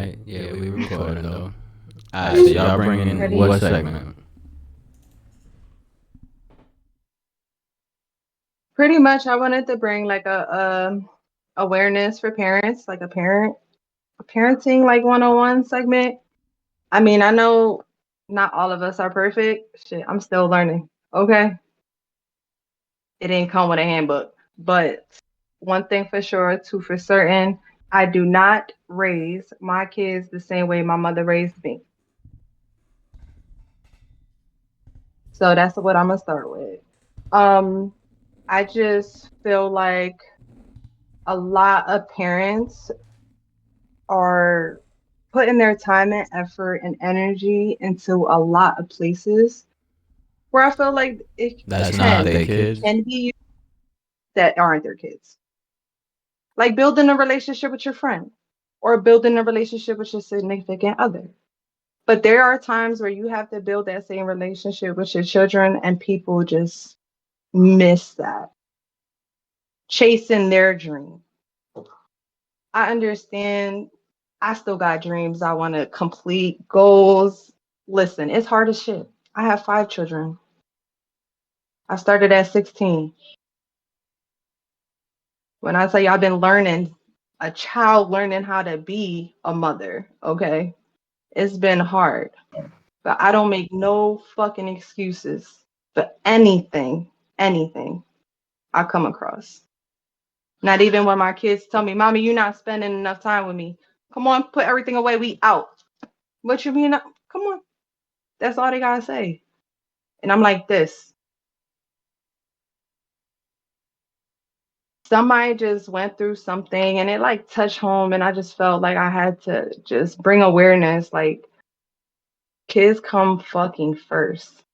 Alright, yeah, we recording though. Alright, so y'all bringing in what segment? Pretty much, I wanted to bring like a awareness for parents, like a parenting like 101 segment. I mean, I know not all of us are perfect. Shit, I'm still learning. Okay, it didn't come with a handbook, but one thing for sure, two for certain, I do not raise my kids the same way my mother raised me. So that's what I'm gonna start with. Um, I just feel like a lot of parents are putting their time and effort and energy into a lot of places where I feel like it That's not can they kids. can be that aren't their kids. Like building a relationship with your friend or building a relationship with your significant other. But there are times where you have to build that same relationship with your children and people just miss that. Chasing their dream. I understand I still got dreams I want to complete, goals. Listen, it's hard as shit. I have 5 children. I started at 16. When I say I've been learning, a child learning how to be a mother, okay? It's been hard. But I don't make no fucking excuses for anything I come across. Not even when my kids tell me, Mommy, you're not spending enough time with me. Come on, put everything away. We out. What you mean? Come on. That's all they gotta say. And I'm like this. Somebody just went through something and it like touched home and I just felt like I had to just bring awareness. Like kids come fucking first.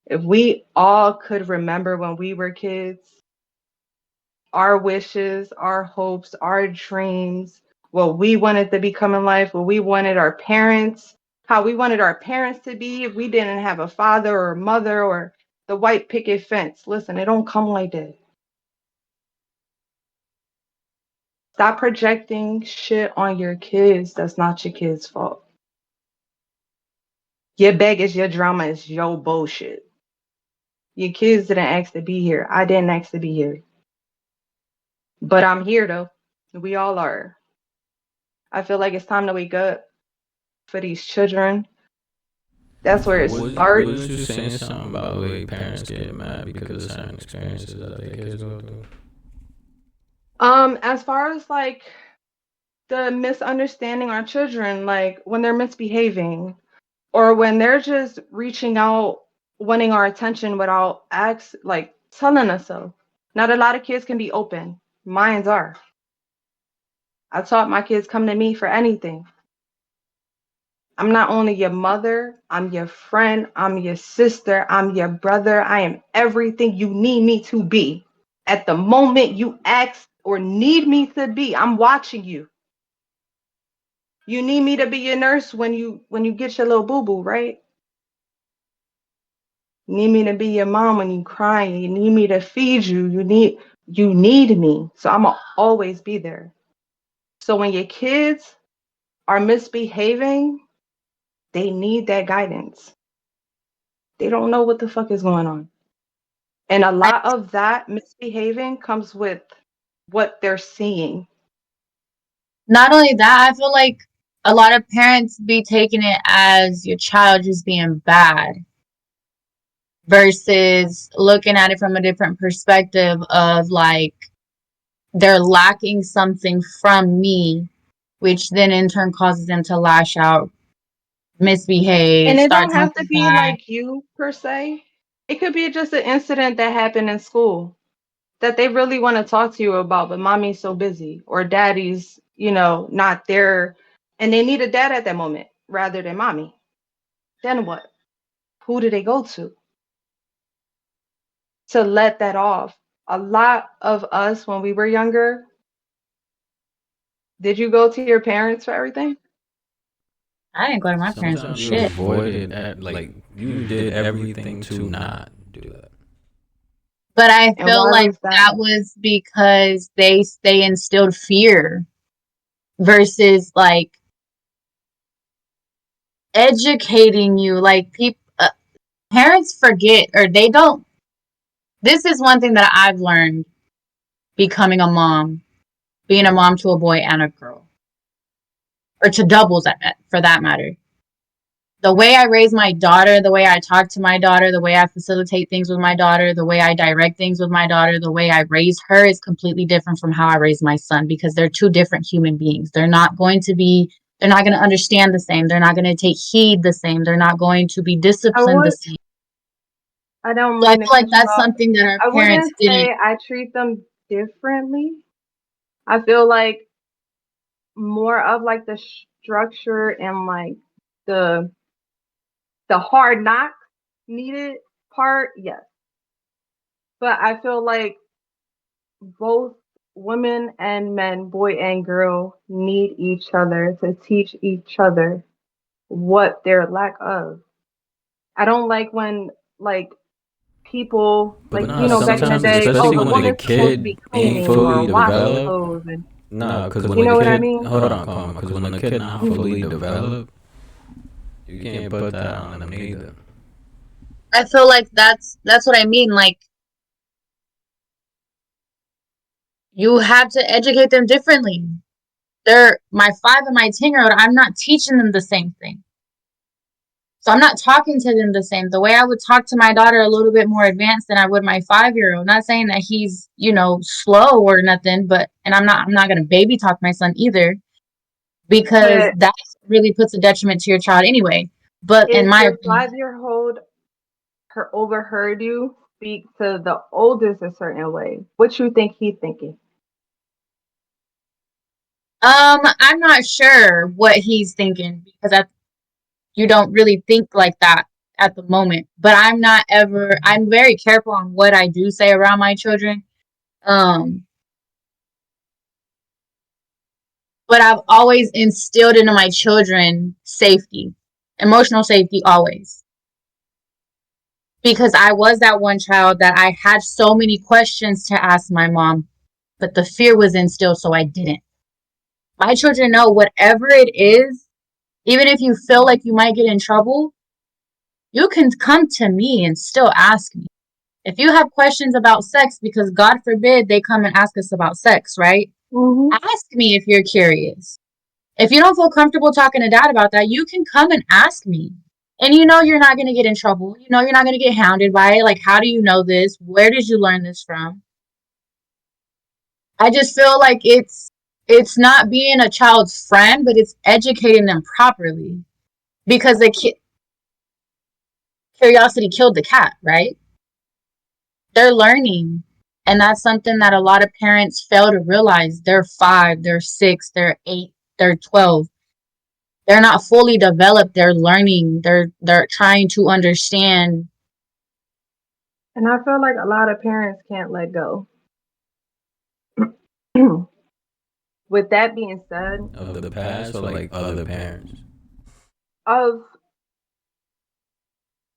If we all could remember when we were kids, our wishes, our hopes, our dreams, what we wanted to become in life, what we wanted our parents, how we wanted our parents to be if we didn't have a father or a mother or the white picket fence. Listen, it don't come like that. Stop projecting shit on your kids. That's not your kids' fault. Your baggage, your drama is your bullshit. Your kids didn't ask to be here. I didn't ask to be here. But I'm here though. We all are. I feel like it's time to wake up for these children. That's where it starts. Wasn't you saying something about the way parents get mad because of certain experiences that their kids go through? As far as like the misunderstanding our children, like when they're misbehaving or when they're just reaching out, wanting our attention without like telling us so. Not a lot of kids can be open. Mine's are. I taught my kids come to me for anything. I'm not only your mother, I'm your friend, I'm your sister, I'm your brother. I am everything you need me to be. At the moment you ask or need me to be, I'm watching you. You need me to be your nurse when you get your little boo-boo, right? You need me to be your mom when you crying. You need me to feed you. You need me. So I'ma always be there. So when your kids are misbehaving, they need that guidance. They don't know what the fuck is going on. And a lot of that misbehaving comes with what they're seeing. Not only that, I feel like a lot of parents be taking it as your child just being bad versus looking at it from a different perspective of like they're lacking something from me, which then in turn causes them to lash out, misbehave, And it start don't have to talking be back. like you per se. It could be just an incident that happened in school that they really want to talk to you about, but mommy's so busy or daddy's, not there and they need a dad at that moment rather than mommy. Then what? Who do they go to let that off? A lot of us when we were younger, did you go to your parents for everything? I didn't go to my parents for Sometimes you shit. avoided like you did everything to not do that. But I And feel why like was that? that was because they instilled fear versus like educating you. Like people, parents forget, or they don't. This is one thing that I've learned becoming a mom, being a mom to a boy and a girl, or to doubles for that matter. The way I raise my daughter, the way I talk to my daughter, the way I facilitate things with my daughter, the way I direct things with my daughter, the way I raise her is completely different from how I raise my son, because they're two different human beings. They're not going to understand the same. They're not going to take heed the same. They're not going to be I disciplined the would. same. I don't So I mean to feel like cut you that's off. something that our I parents wouldn't didn't. say I treat them differently. I feel like more of like the structure and like the hard knock needed part, yes. But I feel like both women and men, boy and girl, need each other to teach each other what they're lack of. I don't like when like people But like nah, back in the sometimes, day, oh, especially the when like a woman's supposed to kid be ain't cleaning or fully washing developed. clothes and Nah, because when you the know what I kid, mean? hold on, calm. Because when the kid not fully developed, you can't put that on them neither. I feel like that's what I mean. Like, you have to educate them differently. They're my 5 and my 10-year-old. I'm not teaching them the same thing. So I'm not talking to them the same. The way I would talk to my daughter a little bit more advanced than I would my 5-year-old. Not saying that he's, slow or nothing, but and I'm not gonna baby talk my son either, because But that really puts a detriment to your child anyway. But in if my your opinion, 5-year-old overheard you speak to the oldest a certain way, what you think he's thinking? I'm not sure what he's thinking, because you don't really think like that at the moment. But I'm very careful on what I do say around my children. Um, but I've always instilled into my children safety, emotional safety always. Because I was that one child that I had so many questions to ask my mom, but the fear was instilled, so I didn't. My children know whatever it is, even if you feel like you might get in trouble, you can come to me and still ask me. If you have questions about sex, because God forbid they come and ask us about sex, right? Mm-hmm. Ask me if you're curious. If you don't feel comfortable talking to dad about that, you can come and ask me. And you're not going to get in trouble. You're not going to get hounded by it. Like, how do you know this? Where did you learn this from? I just feel like it's not being a child's friend, but it's educating them properly. Because curiosity killed the cat, right? They're learning. And that's something that a lot of parents fail to realize. They're 5, they're 6, they're 8, they're 12. They're not fully developed. They're learning. They're trying to understand. And I feel like a lot of parents can't let go. With that being said, Of the past or like other parents? of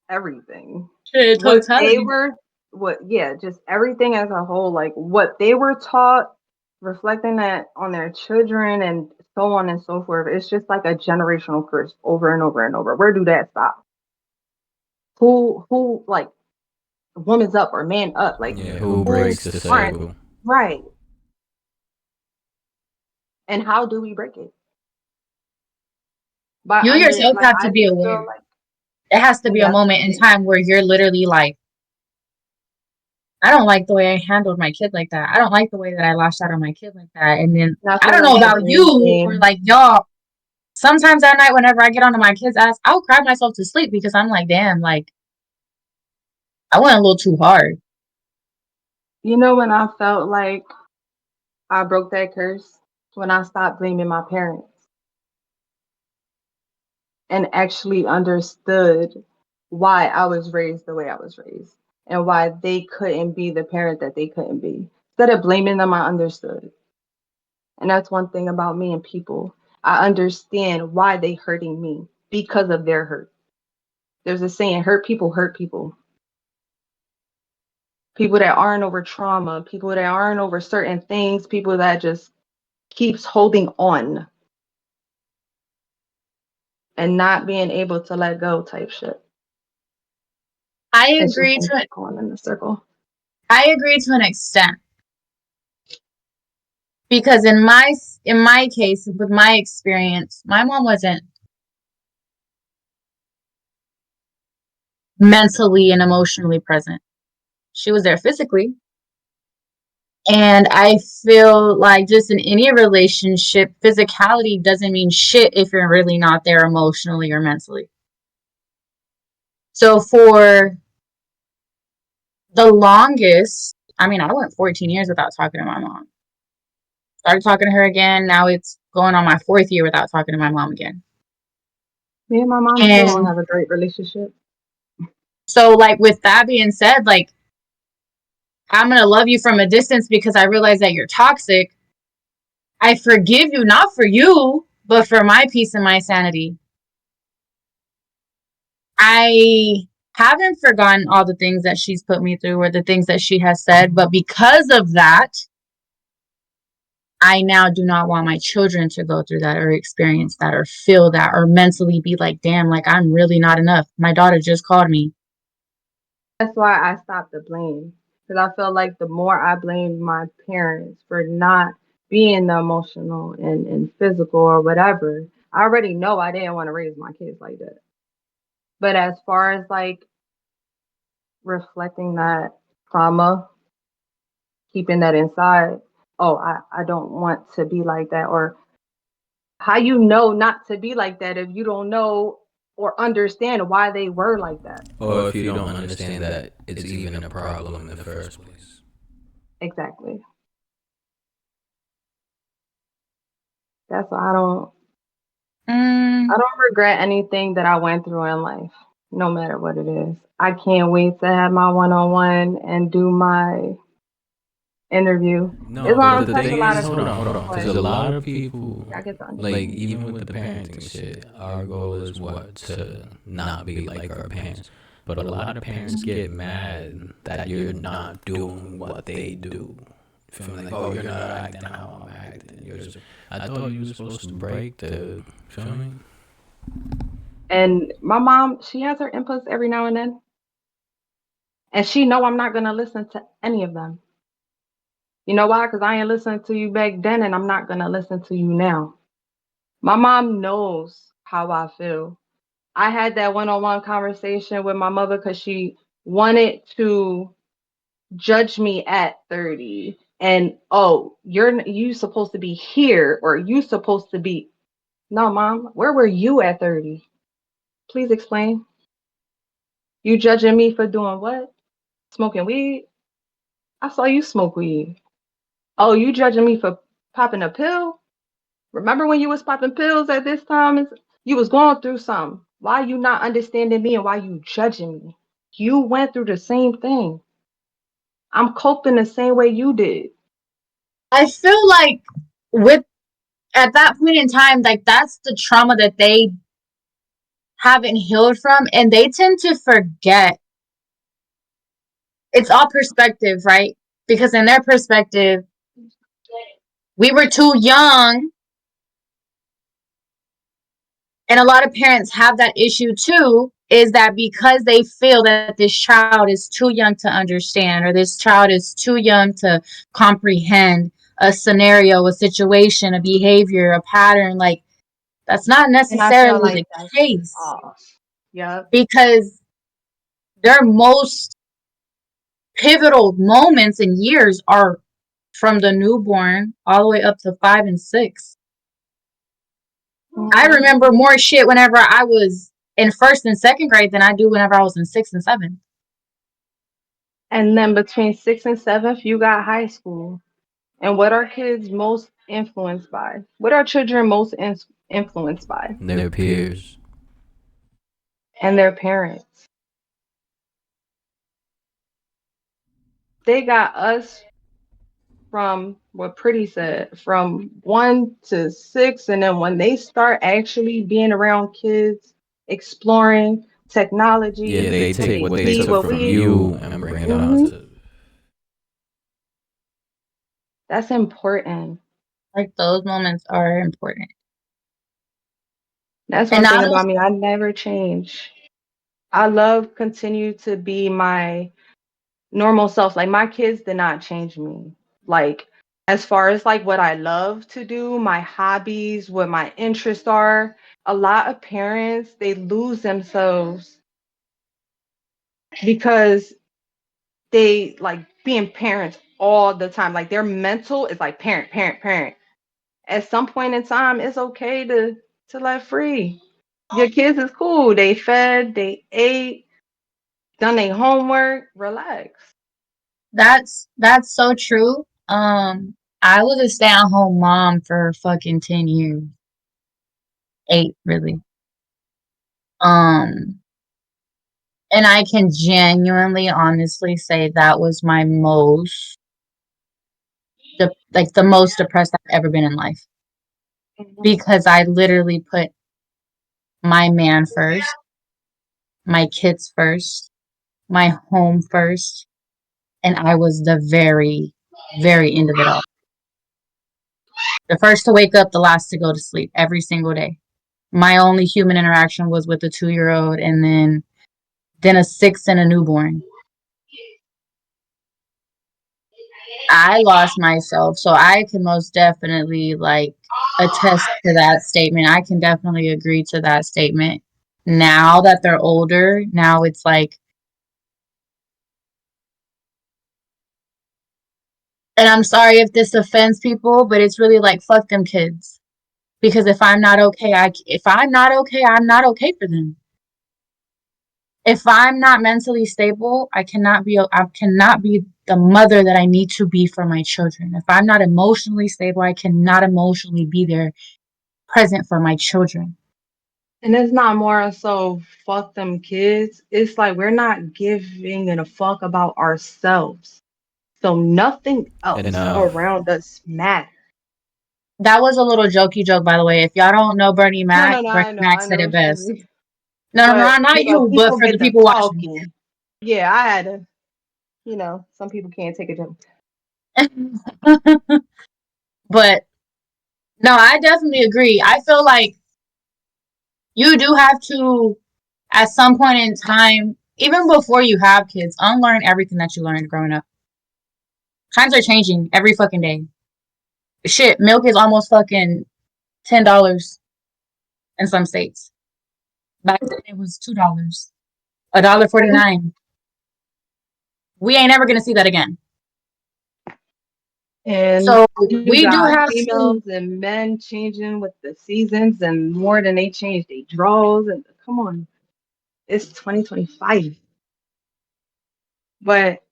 everything, what they Totality. were, just everything as a whole, like what they were taught, reflecting that on their children and so on and so forth. It's just like a generational curse over and over and over. Where do that stop? Who like woman's up or man up? Like Yeah, who who breaks the aren't cycle? right? And how do we break it? By You under yourself like have to I be just feel aware. like It has to be a that's moment in time where you're literally like, I don't like the way I handled my kid like that. I don't like the way that I lashed out on my kid like that. And then I I feel don't like know the about blame you or game. like y'all. Sometimes at night, whenever I get onto my kid's ass, I'll cry myself to sleep, because I'm like, damn, like I went a little too hard. When I felt like I broke that curse, when I stopped blaming my parents and actually understood why I was raised the way I was raised and why they couldn't be the parent that they couldn't be. Instead of blaming them, I understood. And that's one thing about me and people. I understand why they hurting me because of their hurt. There's a saying, hurt people hurt people. People that aren't over trauma, people that aren't over certain things, people that just keeps holding on. and not being able to let go type shit. I It's just agree to going in a circle. I agree to an extent, because in my case, with my experience, my mom wasn't mentally and emotionally present. She was there physically. And I feel like just in any relationship, physicality doesn't mean shit if you're really not there emotionally or mentally. So for the longest, I mean, I went 14 years without talking to my mom. Started talking to her again. Now it's going on my 4th year without talking to my mom again. Me and my mom still don't And have a great relationship. so, like, with that being said, like, I'm going to love you from a distance because I realize that you're toxic. I forgive you, not for you, but for my peace and my sanity. I haven't forgotten all the things that she's put me through or the things that she has said, but because of that, I now do not want my children to go through that or experience that or feel that or mentally be like, damn, like I'm really not enough. My daughter just called me. That's why I stopped the blame. Because I feel like the more I blamed my parents for not being the emotional and physical or whatever, I already know I didn't want to raise my kids like that. But as far as like reflecting that trauma, keeping that inside, oh, I don't want to be like that. Or how you know not to be like that if you don't know or understand why they were like that. Or if you don't understand that it's even a problem in the first place. Exactly. That's why I don't regret anything that I went through in life, no matter what it is. I can't wait to have my one-on-one and do my interview. No, It's but gonna the touch a thing lot is, of hold shit, on. Because a but lot of people, I get to like, understand. even with the parenting shit, our goal is what? To not be like our parents. But a lot of parents get mad that you're not doing what they do. Feel me? Like, oh, you're not acting how I'm acting. I thought you were supposed to break the, feel me? And my mom, she has her inputs every now and then, and she know I'm not gonna listen to any of them. You know why? Because I ain't listening to you back then, and I'm not gonna listen to you now. My mom knows how I feel. I had that one-on-one conversation with my mother because she wanted to judge me at 30 and oh, you supposed to be here or you supposed to be. No, mom, where were you at 30? Please explain. You judging me for doing what? Smoking weed? I saw you smoke weed. Oh, you judging me for popping a pill? Remember when you was popping pills at this time? You was going through something. Why you not understanding me and why you judging me? You went through the same thing. I'm coping the same way you did. I feel like with at that point in time, like that's the trauma that they haven't healed from, and they tend to forget. It's all perspective, right? Because in their perspective, we were too young, and a lot of parents have that issue too, is that because they feel that this child is too young to understand or this child is too young to comprehend a scenario, a situation, a behavior, a pattern, like that's not And I feel necessarily like the that's case, off. Yep. because their most pivotal moments and years are from the newborn all the way up to 5 and 6. I remember more shit whenever I was in first and second grade than I do whenever I was in sixth and seventh. And then between sixth and seventh, you got high school. And what are kids most influenced by? What are children most influenced by? Their peers. And their parents. They got us from what Pretty said, from 1 to 6. And then when they start actually being around kids, exploring technology, Yeah, they take what they see took from you and bring it on to. That's important. Like those moments are important. That's And one now thing those about me. I never change. I love continue to be my normal self. Like my kids did not change me. Like as far as like what I love to do, my hobbies, what my interests are, a lot of parents they lose themselves because they like being parents all the time. Like their mental is like parent, parent, parent. At some point in time, it's okay to let free. Your kids is cool. They fed, they ate, done their homework, relax. that's so true. I was a stay-at-home mom for fucking 10 years. 8 really. Um and I can genuinely honestly say that was my most like the most depressed I've ever been in life Mhm. because I literally put my man first, my kids first, my home first, and I was the very, very end of it all. The first to wake up, the last to go to sleep every single day. My only human interaction was with a 2-year old and then a 6 and a newborn. I lost myself, so I can most definitely like attest to that statement. I can definitely agree to that statement. Now that they're older, now it's like, and I'm sorry if this offends people, but it's really like fuck them kids. Because if I'm not okay, if I'm not okay, I'm not okay for them. If I'm not mentally stable, I cannot be the mother that I need to be for my children. If I'm not emotionally stable, I cannot emotionally be there present for my children. And it's not more so fuck them kids. It's like we're not giving a fuck about ourselves. So nothing else Enough. around us matters. That was a little jokey joke, by the way. If y'all don't know No, no, no, Bernie Mac I said know it what you best. mean. No, no, no, But not you, but people for the get the people watching. talking. Yeah, I had to. Some people can't take a joke. But no, I definitely agree. I feel like you do have to, at some point in time, even before you have kids, unlearn everything that you learned growing up. Times are changing every fucking day. Shit, milk is almost fucking $10 in some states. Back then it was $2, $1.49. We ain't ever gonna see that again. And So you we do got have to. females and men changing with the seasons and more than they change they draws and come on. It's 2025. But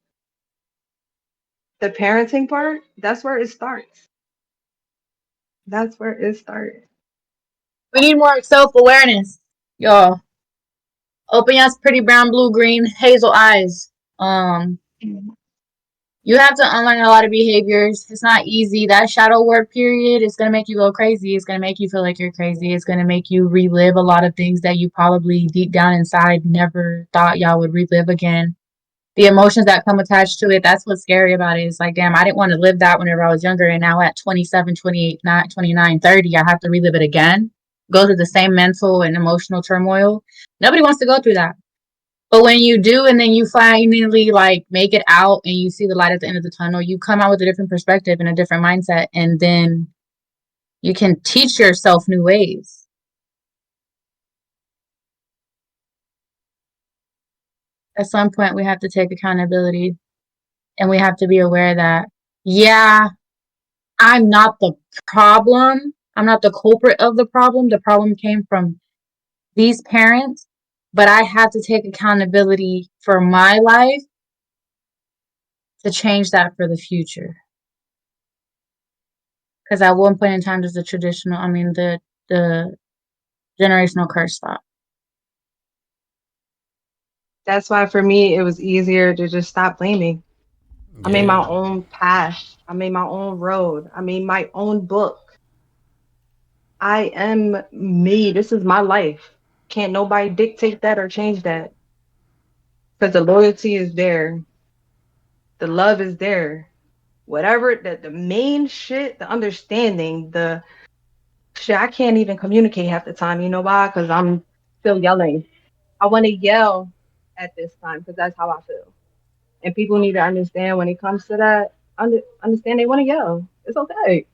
the parenting part, that's where it starts. That's where it starts. We need more self awareness, y'all. Open your pretty brown, blue, green, hazel eyes. Um, you have to unlearn a lot of behaviors. It's not easy. That shadow work period is gonna make you go crazy. It's gonna make you feel like you're crazy. It's gonna make you relive a lot of things that you probably deep down inside never thought y'all would relive again. The emotions that come attached to it, that's what's scary about it. It's like, damn, I didn't want to live that whenever I was younger. And now at 27, 28, 29, 30, I have to relive it again. Go through the same mental and emotional turmoil. Nobody wants to go through that. But when you do, and then you finally like make it out and you see the light at the end of the tunnel, you come out with a different perspective and a different mindset. And then you can teach yourself new ways. At some point, we have to take accountability and we have to be aware that, yeah, I'm not the problem. I'm not the culprit of the problem. The problem came from these parents, but I have to take accountability for my life to change that for the future. Because at one point in time, there's the generational curse stop. That's why for me it was easier to just stop blaming. I made Yeah. my own path. I made my own road. I made my own book. I am me. This is my life. Can't nobody dictate that or change that. Because the loyalty is there. The love is there. Whatever the main shit, the understanding, the Shit, I can't even communicate half the time. You know why? Because I'm still yelling. I want to yell at this time because that's how I feel. And people need to understand when it comes to that, understand they want to yell. It's okay.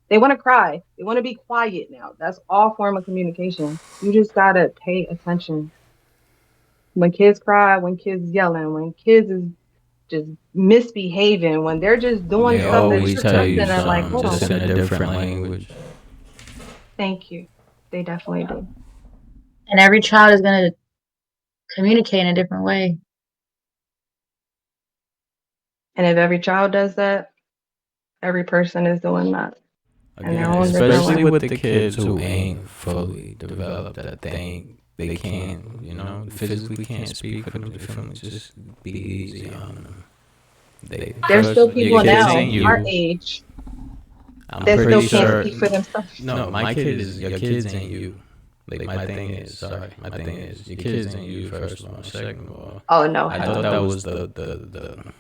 They want to cry. They want to be quiet now. That's all form of communication. You just got to pay attention. When kids cry, when kids yelling, when kids is just misbehaving, when they're just doing They stuff that always you're tell you testing and like, something hold just on. in a different language. Thank you. They definitely do. And every child is going to communicate in a different way. And if every child does that, every person is doing that. And their Again, own different especially way. with the kids who ain't fully developed, that they can't, physically can't speak for them to feel me. Just be easy on them. There's still people your kids now, ain't you. our age, I'm that still pretty can't sure. speak for themselves. No, my kid is your kids ain't you. Like my thing is your kids ain't you. First of all, second of all, Oh no, I thought that was the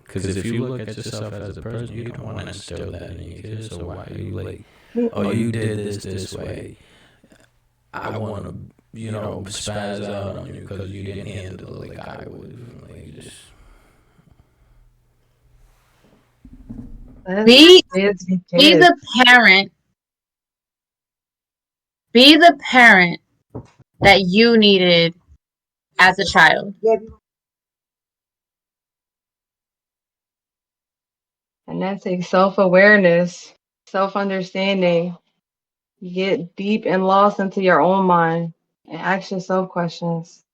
because if you look at yourself as a person, you don't want to instill that in your kids. So why are you like, oh, you did this way? I want to, spaz out on you because you didn't handle it like I would. Like just. Be the parent. Be the parent that you needed as a child. And that takes self-awareness, self-understanding. You get deep and lost into your own mind and ask yourself questions.